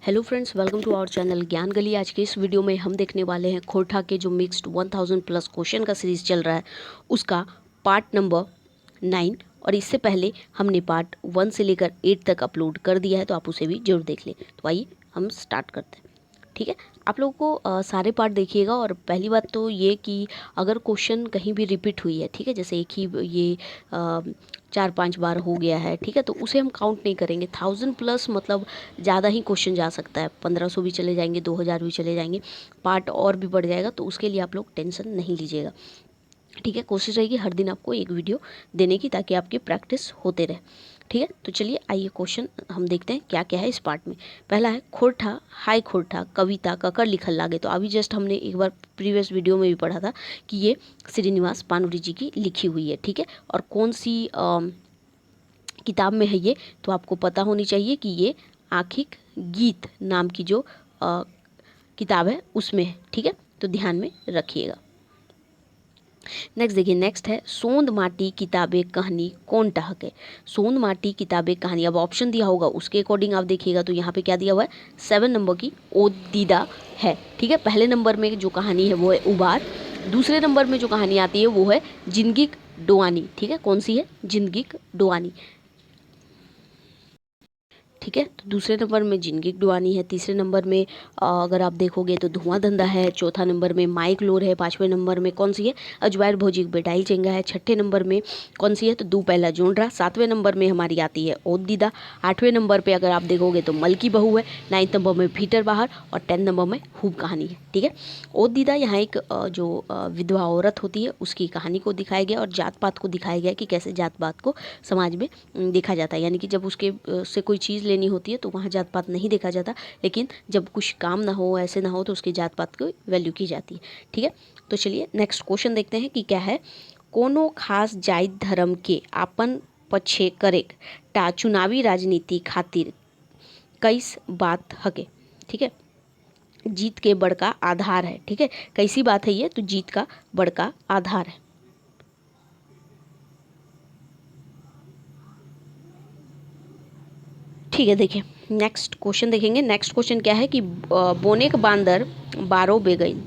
Hello friends, welcome to our channel Gyan Gali. आज के इस वीडियो में हम देखने वाले हैं खोरठा के जो मिक्स्ड 1000 प्लस क्वेश्चन का सीरीज चल रहा है उसका पार्ट नंबर 9। और इससे पहले हमने पार्ट 1 से लेकर 8 तक अपलोड कर दिया है, तो आप उसे भी जरूर देख लें। तो आइए हम स्टार्ट करते हैं। ठीक है, आप लोगों को सारे पार्ट देखिएगा। और पहली बात तो ये कि अगर क्वेश्चन कहीं भी रिपीट हुई है, ठीक है, जैसे एक ही ये 4-5 बार हो गया है, ठीक है, तो उसे हम काउंट नहीं करेंगे। 1000 प्लस मतलब ज़्यादा ही क्वेश्चन जा सकता है, 1500 भी चले जाएंगे, 2000 भी चले जाएंगे, पार्ट और भी बढ़ जाएगा, तो उसके लिए आप लोग टेंशन नहीं लीजिएगा। ठीक है, कोशिश रहेगी हर दिन आपको एक वीडियो देने की, ताकि आपकी प्रैक्टिस होते रहे। ठीक है, तो चलिए आइए क्वेश्चन हम देखते हैं क्या क्या है इस पार्ट में। पहला है खोरठा हाय खोरठा कविता ककर लिखल लागे। तो अभी जस्ट हमने एक बार प्रीवियस वीडियो में भी पढ़ा था कि ये श्रीनिवास पानुरी जी की लिखी हुई है। ठीक है, और कौन सी किताब में है ये, तो आपको पता होनी चाहिए कि ये आखिक गीत नाम की जो किताब है उसमें है। ठीक है, तो ध्यान में रखिएगा। नेक्स्ट देखिए, नेक्स्ट है सोंद माटी किताबें कहानी कौन टहके। सोंद माटी किताबें कहानी, अब ऑप्शन दिया होगा उसके अकॉर्डिंग आप देखिएगा। तो यहाँ पे क्या दिया हुआ है, 7 नंबर की ओ दीदा है। ठीक है, पहले नंबर में जो कहानी है वो है उबार, दूसरे नंबर में जो कहानी आती है वो है जिंदगीक डोआनी। ठीक है, कौन सी है, जिंदगीक डोआनी। ठीक है, तो दूसरे नंबर में जिंदगी डुआनी है, तीसरे नंबर में अगर आप देखोगे तो धुआं धंधा है, चौथा नंबर में माइक लोर है, पांचवें नंबर में कौन सी है, अजवायर भोजी बेटाई चेंगा है, छठे नंबर में कौन सी है, तो दू पहला जोनरा, सातवें नंबर में हमारी आती है ओद दीदा, आठवें नंबर पर अगर आप देखोगे तो मल की बहू है, 9th नंबर में भीतर बाहर, और 10th नंबर में खूब कहानी है। ठीक है, ओद दीदा यहाँ एक जो विधवा औरत होती है उसकी कहानी को दिखाया गया, और जात पात को दिखाया गया कि कैसे जात पात को समाज में देखा जाता है। यानी कि जब उसके से कोई चीज़ लेनी होती है तो वहाँ जात पात नहीं देखा जाता, लेकिन जब कुछ काम ना हो, ऐसे ना हो, तो उसकी जात पात की वैल्यू की जाती है। ठीक है, तो चलिए नेक्स्ट क्वेश्चन देखते हैं कि क्या है। कोनो खास जाइत धर्म के आपन पछे करे टा चुनावी राजनीति खातिर कईस बात हके। ठीक है, जीत के बड़का आधार है। ठीक है, कैसी बात है ये, तो जीत का बड़का आधार है। ठीक है, देखिए नेक्स्ट क्वेश्चन देखेंगे। नेक्स्ट क्वेश्चन क्या है कि बोनेक बांदर बारो बेगैन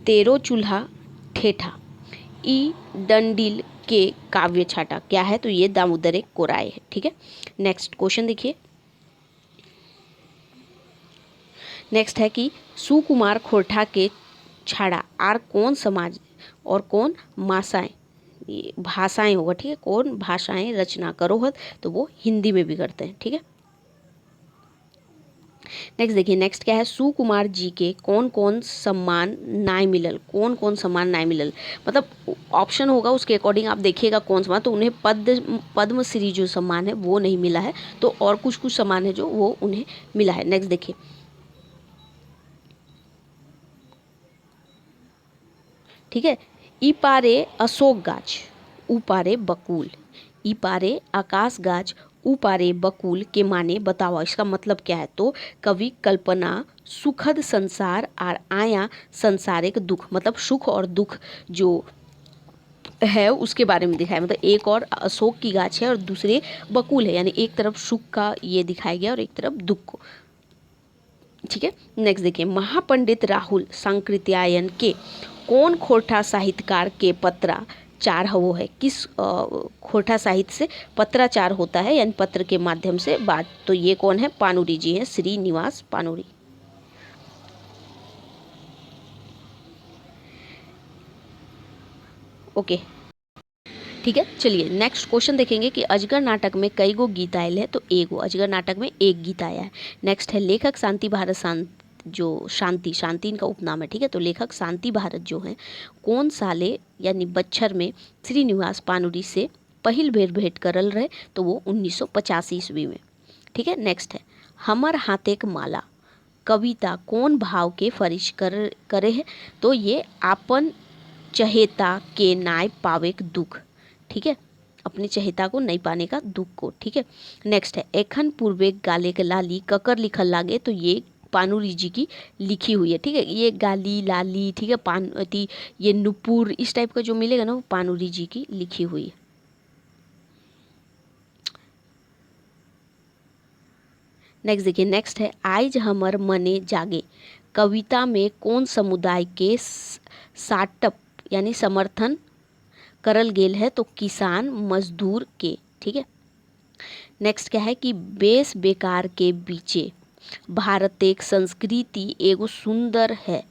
तेरो चूल्हा ठेठा ई डंडिल के काव्य छाटा। क्या है, तो ये दामोदर कोराय है। ठीक है, नेक्स्ट क्वेश्चन देखिए। नेक्स्ट है कि सुकुमार खोरठा के छाड़ा आर कौन समाज और कौन मासाएं भाषाएं होगा। ठीक है, कौन भाषाएं रचना करो हत, तो वो हिंदी में भी करते हैं। ठीक है, नेक्स्ट देखिए, नेक्स्ट क्या है, सुकुमार जी के कौन कौन सम्मान नाय मिलल। कौन कौन सम्मान नाय मिलल मतलब ऑप्शन होगा उसके अकॉर्डिंग आप देखिएगा कौन सम्मान, तो उन्हें पद्मश्री जो सम्मान है वो नहीं मिला है, तो और कुछ कुछ सम्मान है जो वो उन्हें मिला है। नेक्स्ट देखिए, ठीक है, ई पारे अशोक गाछ ऊ पारे बकुल, ई पारे आकाश गाछ ऊ पारे बकुल के माने बताओ। इसका मतलब क्या है, तो कवि कल्पना सुखद संसार और आया संसारिक दुख, मतलब सुख और दुख जो है उसके बारे में दिखाया। मतलब एक और अशोक की गाछ है और दूसरे बकुल है, यानी एक तरफ सुख का ये दिखाया गया और एक तरफ दुख को। ठीक है, नेक्स्ट देखिए, महापंडित राहुल सांकृत्यायन के कौन खोरठा साहित्यकार के पत्राचार वो है। किस खोरठा साहित्य से पत्राचार होता है, यानी पत्र के माध्यम से बात, तो ये कौन है, पानुरी जी हैं, श्रीनिवास पानुरी। ओके, ठीक है, चलिए नेक्स्ट क्वेश्चन देखेंगे कि अजगर नाटक में कई गो गीत आयल है, तो एगो अजगर नाटक में एक गीत आया है। नेक्स्ट है लेखक शांति भारत जो शांति शांति इनका उपनाम है। ठीक है, तो लेखक शांति भारत जो हैं कौन साले यानी बच्छर में श्रीनिवास पानुरी से पहिल बेर भेंट करल रहे, तो वो 1985 ईस्वी में। ठीक है, नेक्स्ट है हमर हाथेक माला कविता कौन भाव के फरिश करे है, तो ये आपन चहेता के नाय पावे के दुख। ठीक है, अपने चहेता को नहीं पाने का दुख को। ठीक है, नेक्स्ट है एखन पूर्वे गाले के लाली ककर लिखल लागे, तो ये पानुरी जी की लिखी हुई है। ठीक है, ये गाली लाली, ठीक है, पानती, ये नुपुर, इस टाइप का जो मिलेगा ना वो पानुरी जी की लिखी हुई है। नेक्स्ट देखिए, नेक्स्ट है आइज हमर मने जागे। कविता में कौन समुदाय के साटअप यानी समर्थन करल गेल है? तो किसान मजदूर के। ठीक है। नेक्स्ट क्या है कि बेस बेकार के बीचे भारत एक संस्कृति एगो सुंदर है।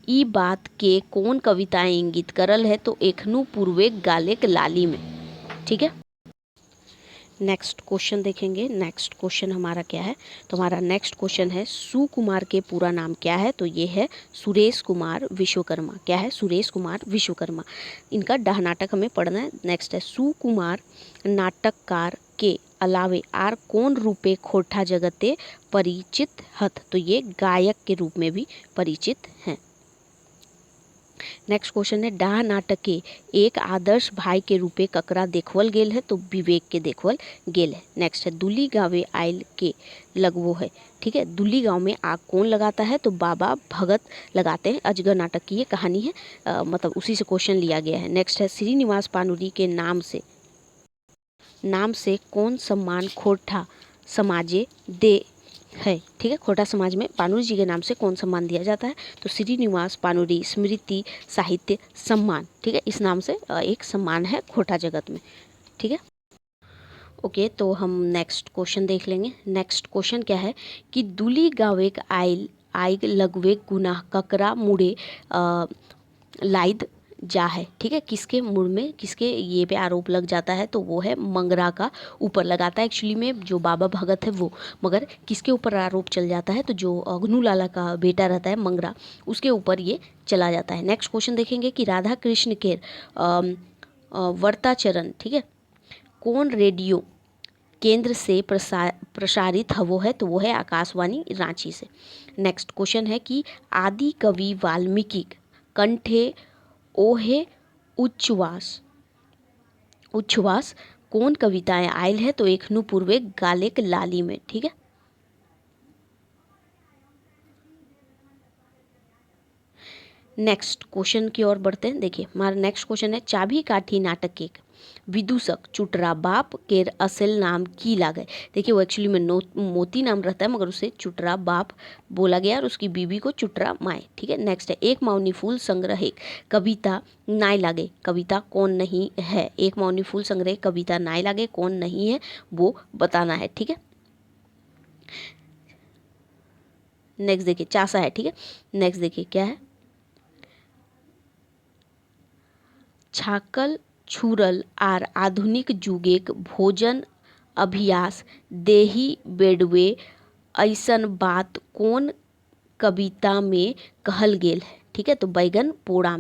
ई बात के कौन कविताएं इंगित करल है? तो एखनु पूर्वे गाले के लाली में। ठीक है। नेक्स्ट क्वेश्चन देखेंगे। नेक्स्ट क्वेश्चन हमारा क्या है? तो हमारा नेक्स्ट क्वेश्चन है सुकुमार के पूरा नाम क्या है? तो ये है सुरेश कुमार विश्वकर्मा। क्या है? सुरेश कुमार विश्वकर्मा। इनका डाह नाटक हमें पढ़ना है। नेक्स्ट है सुकुमार नाटककार के अलावे आर कौन रूपे खोटा जगते परिचित हत? तो ये गायक के रूप में भी परिचित हैं। नेक्स्ट क्वेश्चन है डाह नाटक के एक आदर्श भाई के रूपे ककरा देखवल गेल है? तो विवेक के देखवल गेल है। नेक्स्ट है दुली गावे आयल के लगवो है। ठीक है। दुली गांव में आग कौन लगाता है? तो बाबा भगत लगाते हैं। अजगर नाटक की ये कहानी है, मतलब उसी से क्वेश्चन लिया गया है। नेक्स्ट है श्रीनिवास पानुरी के नाम से कौन सम्मान खोटा समाजे दे है? ठीक है। खोटा समाज में पानुरी जी के नाम से कौन सम्मान दिया जाता है? तो श्रीनिवास पानुरी स्मृति साहित्य सम्मान। ठीक है। इस नाम से एक सम्मान है खोटा जगत में। ठीक है। ओके, तो हम नेक्स्ट क्वेश्चन देख लेंगे। नेक्स्ट क्वेश्चन क्या है कि दुली गावेक आइग लगवे गुनाह ककरा मुड़े लाइद जा है। ठीक है। किसके मुड़ में किसके ये पे आरोप लग जाता है? तो वो है मंगरा का ऊपर लगाता है। एक्चुअली में जो बाबा भगत है वो, मगर किसके ऊपर आरोप चल जाता है? तो जो अग्नू लाला का बेटा रहता है मंगरा, उसके ऊपर ये चला जाता है। नेक्स्ट क्वेश्चन देखेंगे कि राधा कृष्ण के वर्ताचरण, ठीक है, कौन रेडियो केंद्र से प्रसारित हवो है? तो वो है आकाशवाणी रांची से। नेक्स्ट क्वेश्चन है कि आदि कवि वाल्मीकि कंठे ओहे उच्छ्वास कौन कविताएं आयल है? तो एखनु पूर्वे गाले के लाली में। ठीक है। नेक्स्ट क्वेश्चन की ओर बढ़ते हैं। देखिए हमारा नेक्स्ट क्वेश्चन है चाभी काठी नाटक के विदूषक चुटरा बाप के असल नाम की लागे? देखिए वो एक्चुअली में मोती नाम रहता है, मगर उसे चुटरा बाप बोला गया और उसकी बीवी को चुटरा माए। ठीक है। नेक्स्ट है एक मौनी फूल संग्रह एक कविता नाय लागे। कविता कौन नहीं है? एक मौनी फूल संग्रह कविता नाय लागे कौन नहीं है वो बताना है। ठीक है। नेक्स्ट देखिए चासा है। ठीक है। नेक्स्ट देखिए क्या है, छाकल छुरल आर आधुनिक जुगेक भोजन अभ्यास देही बेडवे ऐसन बात कौन कविता में कहल गेल है? ठीक है। तो बैगन पोड़ा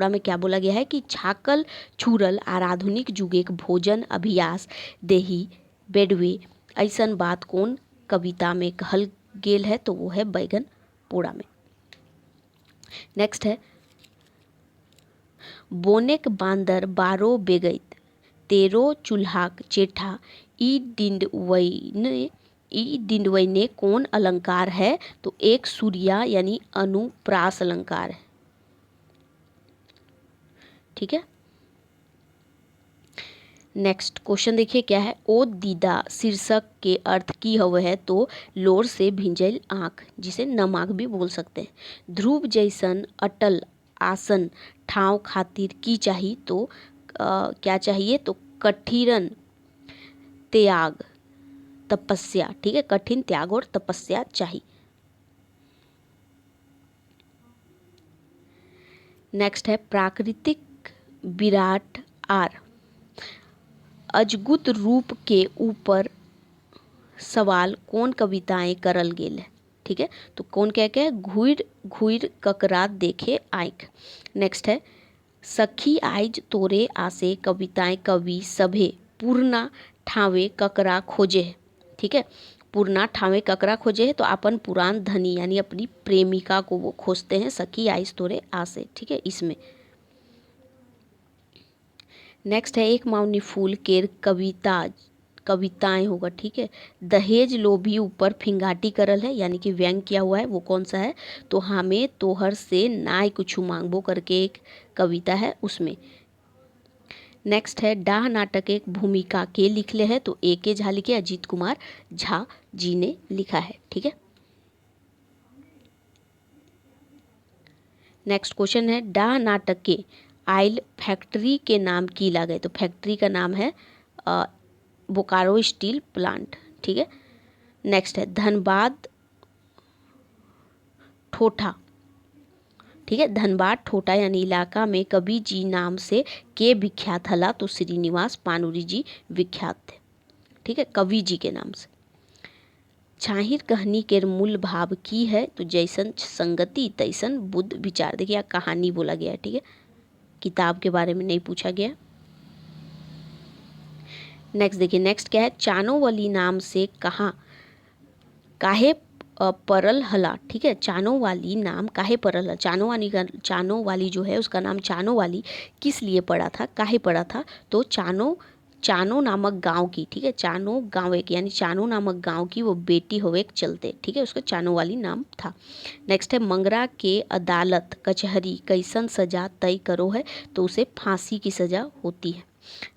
में क्या बोला गया है कि छाकल छुरल आर आधुनिक जुगेक भोजन अभ्यास देही बेडवे ऐसन बात कौन कविता में कहल गेल है? तो वो है बैगन पोड़ा में। नेक्स्ट है बोनेक बांदर बारो बेगैत तेरो चूल्हाक चेठा ई डिंडवैने कौन अलंकार है? तो एक सूर्या यानी अनुप्रास अलंकार है। ठीक है। नेक्स्ट क्वेश्चन देखिए क्या है, ओ दीदा शीर्षक के अर्थ की हवे है? तो लोर से भिंजल आँख, जिसे नम आँख भी बोल सकते हैं। ध्रुव जैसन अटल आसन ठाव खातिर की चाहिए? तो क्या चाहिए? तो कठिन त्याग तपस्या। ठीक है। कठिन त्याग और तपस्या चाहिए। नेक्स्ट है प्राकृतिक विराट आर अजगुत रूप के ऊपर सवाल कौन कविताएं करल गेल है? ठीक है। तो कौन क्या क्या है, घूर घूर ककरा देखे आँख। नेक्स्ट है सखी आइज तोरे आसे कविताएं कवि सभे पूर्णा ठावे ककरा खोजे है। ठीक है। पूर्णा ठावे ककरा खोजे है? तो अपन पुरान धनी यानी अपनी प्रेमिका को वो खोजते हैं, सखी आइज तोरे आसे। ठीक है। इसमें नेक्स्ट है एक मावनी फूल केर कविताएं होगा। ठीक है। दहेज लोभी ऊपर फिंगाटी करल है, यानी कि व्यंग किया हुआ है, वो कौन सा है? तो हमें तोहर से नाय कुछ मांगबो करके एक कविता है उसमें। नेक्स्ट है डाह नाटक एक भूमिका के लिखले है, तो ए के झा लिखे, अजीत कुमार झा जी ने लिखा है। ठीक है, नेक्स्ट क्वेश्चन है डाह नाटक के आइल फैक्ट्री के नाम की लागे, तो फैक्ट्री का नाम है बोकारो स्टील प्लांट। ठीक है, नेक्स्ट है धनबाद ठोठा। ठीक है, धनबाद ठोठा यानी इलाका में कवि जी नाम से के विख्यात हला, तो श्रीनिवास पानुरी जी विख्यात थे। ठीक है, कवि जी के नाम से। छाहिर कहानी के मूल भाव की है, तो जैसन संगति तैसन बुद्ध विचार। देखिए यहाँ कहानी बोला गया है। ठीक है, किताब के बारे में नहीं पूछा गया। नेक्स्ट देखिए, नेक्स्ट क्या है, चानोवली नाम से कहाँ काहे परल हला। ठीक है, चानोवाली नाम काहे परल है, चानोवाली जो है उसका नाम चानोवाली किस लिए पड़ा था, काहे पड़ा था, तो चानो नामक गांव की। ठीक है, चानो गांव एक यानी चानो नामक गांव की वो बेटी होवे के चलते। ठीक है, उसका चानोवाली नाम था। नेक्स्ट है मंगरा के अदालत कचहरी कैसन सजा तय करो है, तो उसे फांसी की सजा होती है।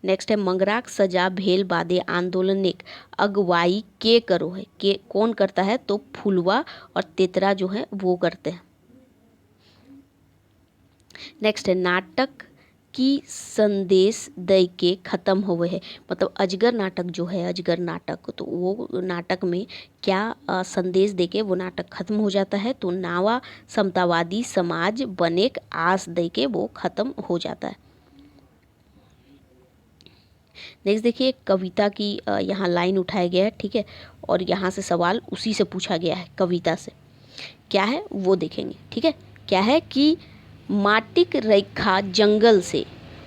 नेक्स्ट है मंगराक सजा भेल बादे आंदोलन एक अगुवाई के करो है, के कौन करता है, तो फुलवा और तेतरा जो है वो करते हैं। नेक्स्ट है नाटक की संदेश दे के खत्म हुए है, मतलब अजगर नाटक जो है, अजगर नाटक, तो वो नाटक में क्या संदेश दे के वो नाटक खत्म हो जाता है, तो नावा समतावादी समाज बने आस दे के वो खत्म हो जाता है। नेक्स्ट देखिए कविता की यहाँ लाइन उठाया गया है। ठीक है, और यहाँ से सवाल उसी से पूछा गया है, कविता से क्या है वो देखेंगे। ठीक है, क्या है कि माटिक रेखा जंगल से,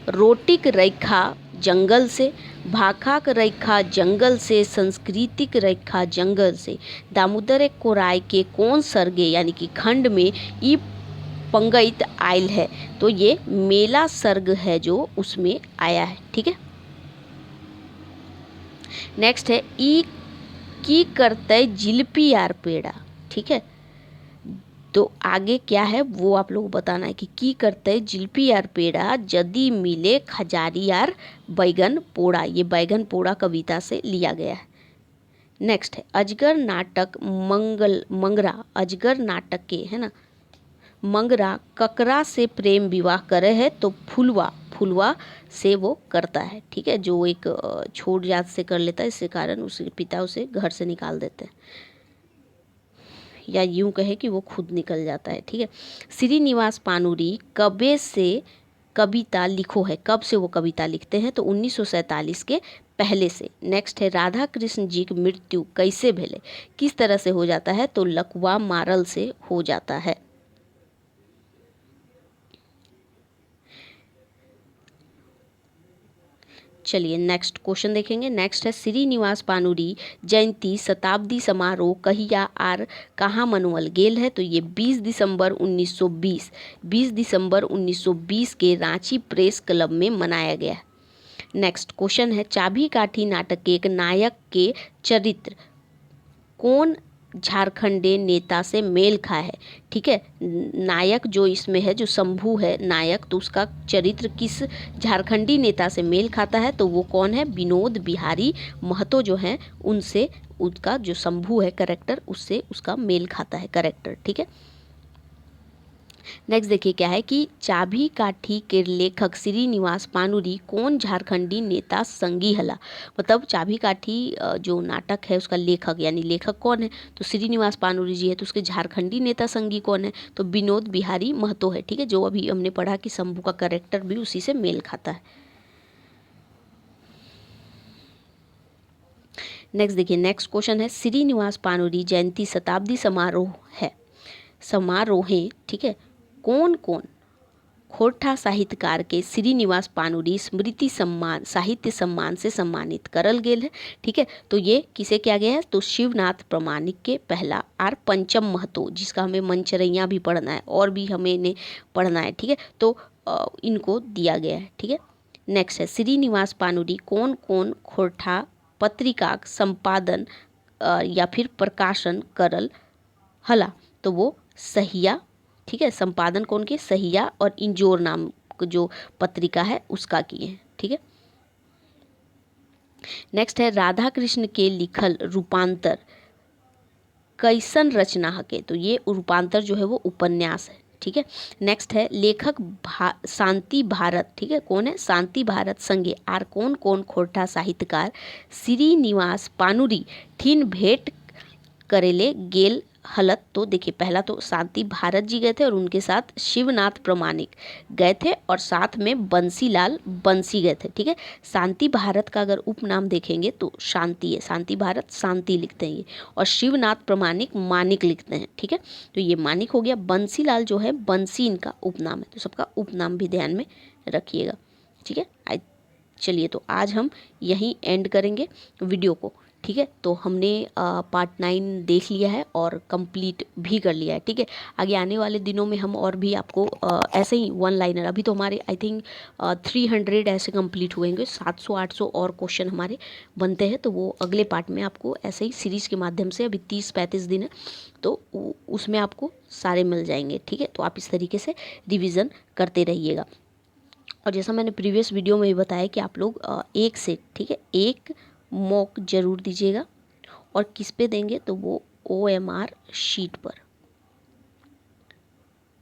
रोटिक रेखा जंगल से, भाखाक रेखा जंगल से, संस्कृतिक रेखा जंगल से, दामोदर कोराय के कौन सर्गे यानी कि खंड में ई पंगइत आयल है, तो ये मेला सर्ग है जो उसमें आया है। ठीक है, नेक्स्ट है ई की करते जिलपी यार पेड़ा। ठीक है, तो आगे क्या है वो आप लोग बताना है कि की करते जिलपी यार पेड़ा जदी मिले खजारी यार बैगन पोड़ा। ये बैगन पोड़ा कविता से लिया गया है। नेक्स्ट है अजगर नाटक मंगरा, अजगर नाटक के है ना, मंगरा ककरा से प्रेम विवाह करे है, तो फुलवा से वो करता है। ठीक है, जो एक छोट जात से कर लेता है, इसके कारण उसके पिता उसे घर से निकाल देते हैं, या यूं कहे कि वो खुद निकल जाता है। ठीक है, श्रीनिवास पानुरी कबे से कविता लिखो है, कब से वो कविता लिखते हैं, तो 1947 के पहले से। नेक्स्ट है राधा कृष्ण जी की मृत्यु कैसे भेले, किस तरह से हो जाता है, तो लकवा मारल से हो जाता है। चलिए नेक्स्ट क्वेश्चन देखेंगे। नेक्स्ट है श्रीनिवास पानुरी जयंती शताब्दी समारोह कहिया आर कहाँ मनावल गेल है, तो ये 20 दिसंबर 1920 20 दिसंबर 1920 के रांची प्रेस क्लब में मनाया गया है। नेक्स्ट क्वेश्चन है चाबी काठी नाटक के एक नायक के चरित्र कौन झारखंडे नेता से मेल खा है। ठीक है, नायक जो इसमें है, जो शंभू है नायक, तो उसका चरित्र किस झारखंडी नेता से मेल खाता है, तो वो कौन है, विनोद बिहारी महतो जो है उनसे, उसका जो शंभू है करेक्टर, उससे उसका मेल खाता है करेक्टर। ठीक है, नेक्स्ट देखिए क्या है कि चाबी काठी के लेखक श्रीनिवास पानुरी कौन झारखंडी नेता संगी हला, मतलब चाबी काठी जो नाटक है उसका लेखक यानी लेखक कौन है, तो श्रीनिवास पानुरी जी है, तो उसके झारखंडी नेता संगी कौन है, तो विनोद बिहारी महतो है। ठीक है, जो अभी हमने पढ़ा कि शंभू का कैरेक्टर भी उसी से मेल खाता है। नेक्स्ट देखिए, नेक्स्ट क्वेश्चन है श्रीनिवास पानुरी जयंती शताब्दी समारोह है, समारोहें, ठीक है, कौन कौन खोरठा साहित्यकार के श्रीनिवास पानुरी स्मृति सम्मान साहित्य सम्मान से सम्मानित करल गेल है। ठीक है, तो ये किसे किया गया है, तो शिवनाथ प्रमाणिक के पहला और पंचम महतो, जिसका हमें मंचरैया भी पढ़ना है और भी हमें इन्हें पढ़ना है। ठीक है, तो इनको दिया गया है। ठीक है, नेक्स्ट है श्रीनिवास पानुरी कौन कौन खोरठा पत्रिका संपादन या फिर प्रकाशन करल हला, तो वो सहिया, ठीक है, संपादन कौन के, सहिया और इंजोर नाम जो पत्रिका है उसका किए हैं। ठीक है, नेक्स्ट है राधा कृष्ण के लिखल रूपांतर कैसन रचना हके, तो ये रूपांतर जो है वो उपन्यास है। ठीक है। नेक्स्ट है लेखक शांति भारत। ठीक है, कौन है? शांति भारत संगे आर कौन कौन खोरठा साहित्यकार श्रीनिवास पानुरी ठीन भेंट करेले गेल हलत। तो देखिए, पहला तो शांति भारत जी गए थे और उनके साथ शिवनाथ प्रमाणिक गए थे और साथ में बंसीलाल बंसी गए थे। ठीक है। शांति भारत का अगर उपनाम देखेंगे तो शांति है, शांति भारत शांति लिखते हैं ये, और शिवनाथ प्रमाणिक मानिक लिखते हैं। ठीक है, तो ये मानिक हो गया। बंसीलाल जो है बंसी इनका उपनाम है, तो सबका उपनाम भी ध्यान में रखिएगा। ठीक है। चलिए, तो आज हम यहीं एंड करेंगे वीडियो को। ठीक है, तो हमने पार्ट 9 देख लिया है और कंप्लीट भी कर लिया है। ठीक है, आगे आने वाले दिनों में हम और भी आपको ऐसे ही वन लाइनर, अभी तो हमारे आई थिंक 300 ऐसे कंप्लीट हुएंगे, 700-800 और क्वेश्चन हमारे बनते हैं, तो वो अगले पार्ट में आपको ऐसे ही सीरीज़ के माध्यम से, अभी 30-35 दिन है तो उसमें आपको सारे मिल जाएंगे। ठीक है, तो आप इस तरीके से रिविज़न करते रहिएगा। और जैसा मैंने प्रीवियस वीडियो में भी बताया कि आप लोग एक सेट, ठीक है, एक मॉक जरूर दीजिएगा, और किस पे देंगे तो वो OMR शीट पर।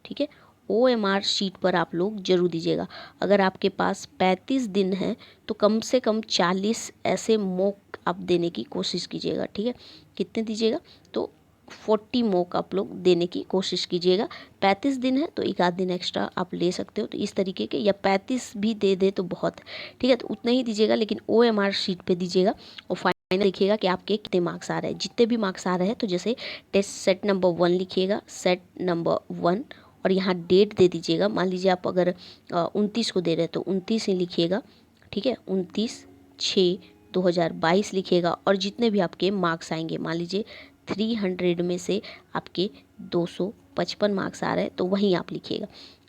ठीक है, OMR शीट पर आप लोग जरूर दीजिएगा। अगर आपके पास 35 दिन है तो कम से कम 40 ऐसे मॉक आप देने की कोशिश कीजिएगा। ठीक है, कितने दीजिएगा तो 40 मॉक आप लोग देने की कोशिश कीजिएगा। 35 दिन है तो एक आध दिन एक्स्ट्रा आप ले सकते हो, तो इस तरीके के, या 35 भी दे तो बहुत है। ठीक है, तो उतना ही दीजिएगा, लेकिन OMR शीट पे दीजिएगा और फाइनल देखिएगा कि आपके कितने मार्क्स आ रहे हैं। जितने भी मार्क्स आ रहे हैं, तो जैसे टेस्ट सेट नंबर 1 लिखिएगा, सेट नंबर 1, और यहाँ डेट दे दीजिएगा। मान लीजिए आप अगर 29 को दे रहे हैं तो 29 ही लिखिएगा। ठीक है, 29/6/2022 लिखिएगा, और जितने भी आपके मार्क्स आएंगे, मान लीजिए 300 में से आपके 255 मार्क्स आ रहे हैं तो वहीं आप लिखिएगा।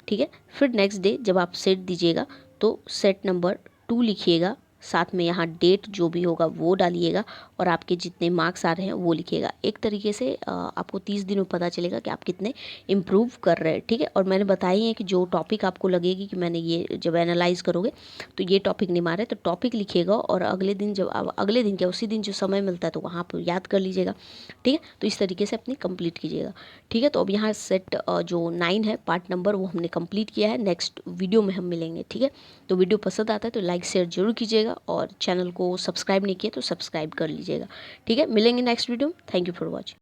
ठीक है, फिर नेक्स्ट डे जब आप सेट दीजिएगा तो सेट नंबर 2 लिखिएगा, साथ में यहाँ डेट जो भी होगा वो डालिएगा, और आपके जितने मार्क्स आ रहे हैं वो लिखिएगा। एक तरीके से आपको 30 दिन में पता चलेगा कि आप कितने इम्प्रूव कर रहे हैं। ठीक है, और मैंने बताई है कि जो टॉपिक आपको लगेगी कि मैंने ये जब एनालाइज करोगे तो ये टॉपिक नहीं मारे, तो टॉपिक लिखिएगा, और अगले दिन जब अगले दिन क्या उसी दिन जो समय मिलता है तो वहाँ पर याद कर लीजिएगा। ठीक है, तो इस तरीके से अपनी कंप्लीट कीजिएगा। ठीक है, तो अब यहाँ सेट जो 9 है पार्ट नंबर, वो हमने कंप्लीट किया है। नेक्स्ट वीडियो में हम मिलेंगे। ठीक है, तो वीडियो पसंद आता है तो लाइक शेयर जरूर कीजिएगा, और चैनल को सब्सक्राइब नहीं किया तो सब्सक्राइब कर लीजिएगा। ठीक है, मिलेंगे नेक्स्ट वीडियो में। Thank you for watching.